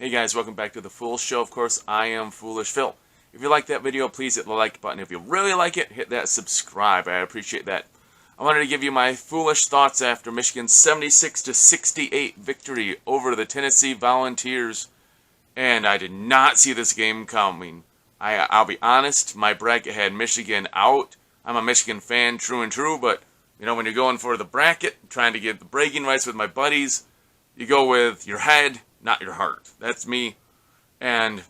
Hey guys, welcome back to the Fool Show. Of course, I am Foolish Phil. If you like that video, please hit the like button. If you really like it, hit that subscribe. I appreciate that. I wanted to give you my foolish thoughts after Michigan's 76-68 victory over the Tennessee Volunteers, and I did not see this game coming. I'll be honest, my bracket had Michigan out. I'm a Michigan fan, true and true, but you know, when you're going for the bracket, trying to get the bragging rights with my buddies, you go with your head, not your heart. That's me. And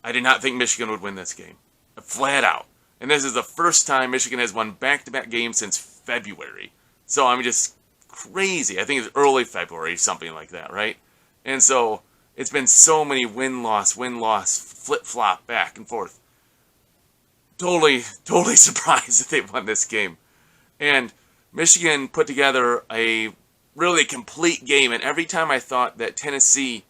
I did not think Michigan would win this game. Flat out. And this is the first time Michigan has won back-to-back games since February. So I'm just crazy. I think it's early February, something like that, right? And so it's been so many win-loss, flip-flop, back and forth. Totally surprised that they won this game. And Michigan put together a really complete game, and every time I thought that Tennessee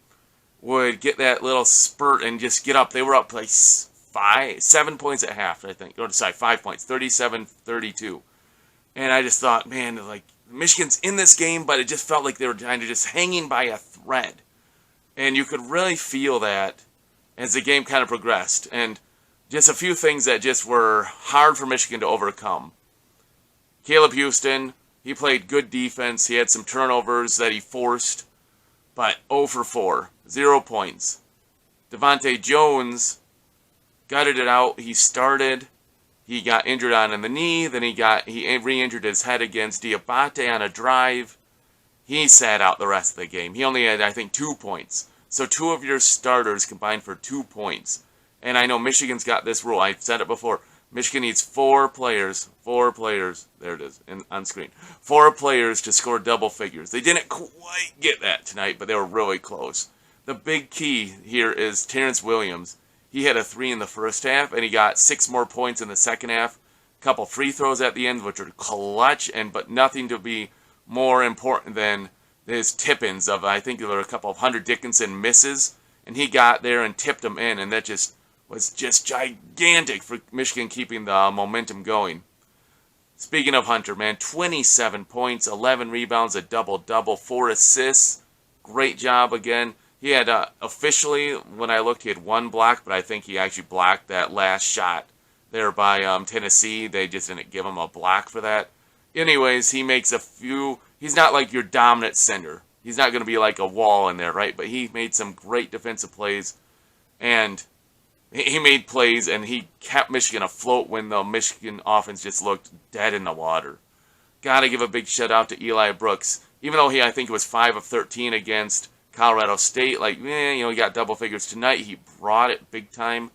would get that little spurt and just get up, they were up like 7 points at half, I think. Or sorry, 5 points, 37-32. And I just thought, man, like, Michigan's in this game, but it just felt like they were kind of just hanging by a thread. And you could really feel that as the game kind of progressed. And just a few things that just were hard for Michigan to overcome. Caleb Houston, he played good defense. He had some turnovers that he forced, but 0 for 4, 0 points. Devontae Jones gutted it out. He started. He got injured on the knee. Then he re-injured his head against Diabate on a drive. He sat out the rest of the game. He only had, I think, 2 points. So 2 of your starters combined for 2 points. And I know Michigan's got this rule. I've said it before. Michigan needs 4 players, there it is on screen, 4 players to score double figures. They didn't quite get that tonight, but they were really close. The big key here is Terrance Williams. He had a 3 in the first half, and he got 6 more points in the second half. A couple free throws at the end, which were clutch, but nothing to be more important than his tip-ins of, I think there were a couple of Hunter Dickinson misses, and he got there and tipped them in, and that was just gigantic for Michigan keeping the momentum going. Speaking of Hunter, man, 27 points, 11 rebounds, a double-double, 4 assists. Great job again. He had, officially, when I looked, he had 1 block, but I think he actually blocked that last shot there by Tennessee. They just didn't give him a block for that. Anyways, he makes a few. He's not like your dominant center. He's not going to be like a wall in there, right? But he made some great defensive plays, and he made plays, and he kept Michigan afloat when the Michigan offense just looked dead in the water. Got to give a big shout out to Eli Brooks. Even though I think it was 5 of 13 against Colorado State, he got double figures tonight. He brought it big time.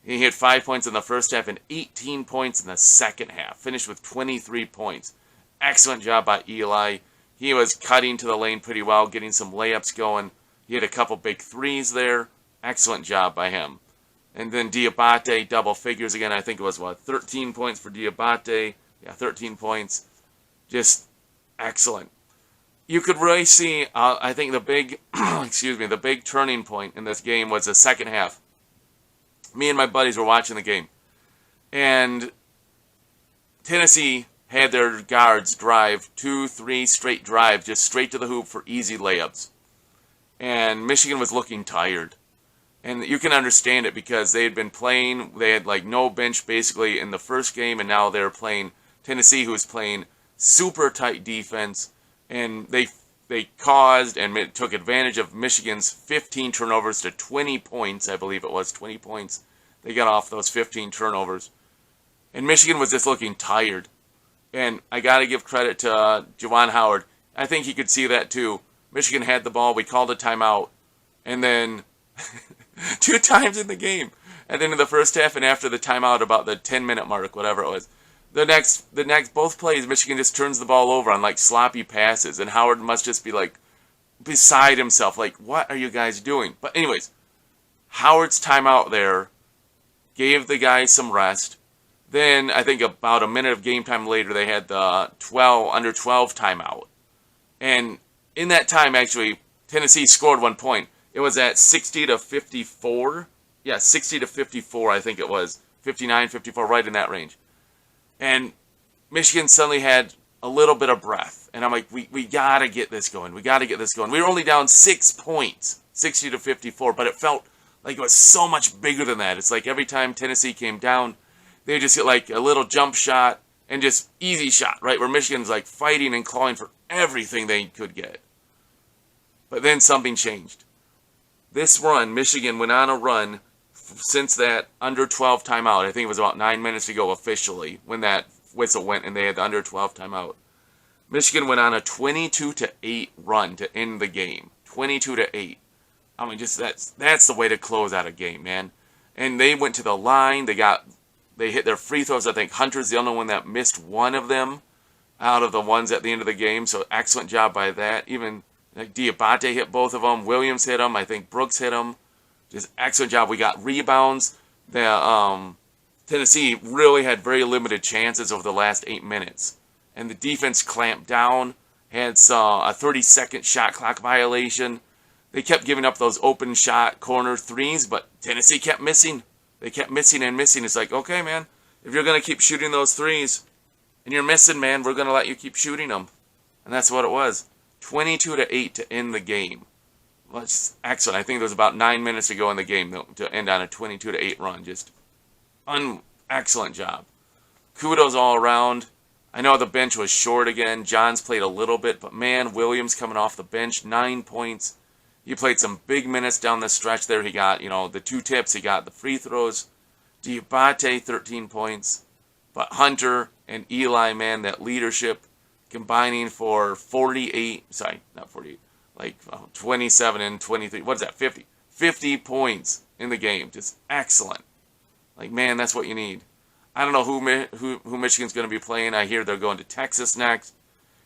He had 5 points in the first half and 18 points in the second half. Finished with 23 points. Excellent job by Eli. He was cutting to the lane pretty well, getting some layups going. He had a couple big threes there. Excellent job by him. And then Diabate, double figures again. I think it was, 13 points for Diabate. Yeah, 13 points. Just excellent. You could really see, I think the big, the big turning point in this game was the second half. Me and my buddies were watching the game. And Tennessee had their guards drive 2-3 straight drives, just straight to the hoop for easy layups. And Michigan was looking tired. And you can understand it because they had been playing, they had no bench basically in the first game, and now they're playing Tennessee, who was playing super tight defense, and they caused and took advantage of Michigan's 15 turnovers to 20 points, I believe it was 20 points. They got off those 15 turnovers. And Michigan was just looking tired. And I got to give credit to Juwan Howard. I think he could see that too. Michigan had the ball, we called a timeout, and then 2 times in the game. And then in the first half and after the timeout, about the 10-minute mark, whatever it was. The next both plays, Michigan just turns the ball over on sloppy passes, and Howard must just be beside himself, what are you guys doing? But anyways, Howard's timeout there gave the guys some rest. Then I think about a minute of game time later, they had the under 12 timeout, and in that time actually Tennessee scored 1 point. It was at 60-54. Yeah, 60-54, I think it was. 59-54, right in that range. And Michigan suddenly had a little bit of breath. And I'm like, we got to get this going. We got to get this going. We were only down 6 points. 60-54, but it felt like it was so much bigger than that. It's like every time Tennessee came down, they just get like a little jump shot and just easy shot, right? Where Michigan's like fighting and clawing for everything they could get. But then something changed. This run, Michigan went on a run since that under 12 timeout. I think it was about 9 minutes to go officially when that whistle went and they had the under 12 timeout. Michigan went on a 22-8 run to end the game. 22-8. I mean, just that's the way to close out a game, man. And they went to the line. They hit their free throws. I think Hunter's the only one that missed one of them out of the ones at the end of the game. So excellent job by that. Even like Diabate hit both of them. Williams hit them. I think Brooks hit them. Just excellent job. We got rebounds. Tennessee really had very limited chances over the last 8 minutes. And the defense clamped down. Had a 30-second shot clock violation. They kept giving up those open shot corner threes, but Tennessee kept missing. They kept missing and missing. It's like, okay, man, if you're going to keep shooting those threes and you're missing, man, we're going to let you keep shooting them. And that's what it was. 22-8 to end the game. Well, it's excellent. I think there was about 9 minutes to go in the game to end on a 22-8 run. Just excellent job. Kudos all around. I know the bench was short again. Johns played a little bit, but man, Williams coming off the bench, 9 points. He played some big minutes down the stretch there. He got, the 2 tips. He got the free throws. Diabate, 13 points. But Hunter and Eli, man, that leadership combining for 27 and 23. What is that, 50? 50 points in the game. Just excellent. Like, man, that's what you need. I don't know who Michigan's going to be playing. I hear they're going to Texas next.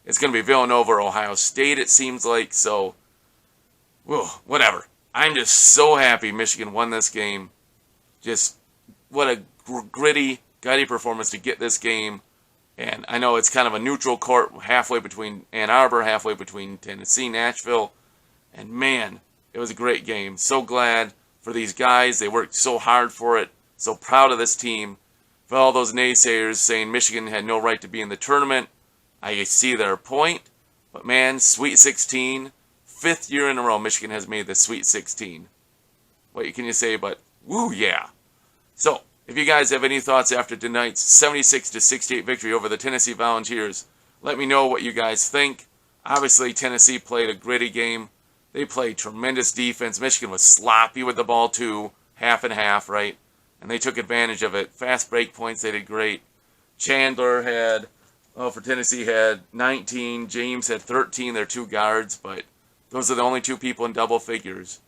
It's going to be Villanova or Ohio State, it seems like. So, whatever. I'm just so happy Michigan won this game. Just what a gritty, gutty performance to get this game. And I know it's kind of a neutral court halfway between Ann Arbor, halfway between Tennessee, Nashville. And man, it was a great game. So glad for these guys. They worked so hard for it. So proud of this team. For all those naysayers saying Michigan had no right to be in the tournament, I see their point. But man, Sweet 16, 5th year in a row Michigan has made the Sweet 16. What can you say but, woo, yeah. So, if you guys have any thoughts after tonight's 76-68 victory over the Tennessee Volunteers, let me know what you guys think. Obviously, Tennessee played a gritty game. They played tremendous defense. Michigan was sloppy with the ball too, half and half, right? And they took advantage of it. Fast break points, they did great. Chandler for Tennessee had 19. James had 13. They're 2 guards, but those are the only 2 people in double figures.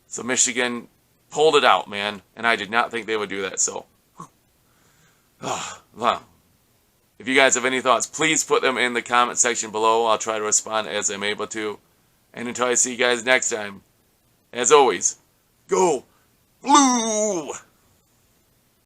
So Michigan pulled it out, man. And I did not think they would do that, so. Wow. If you guys have any thoughts, please put them in the comment section below. I'll try to respond as I'm able to. And until I see you guys next time, as always, go Blue!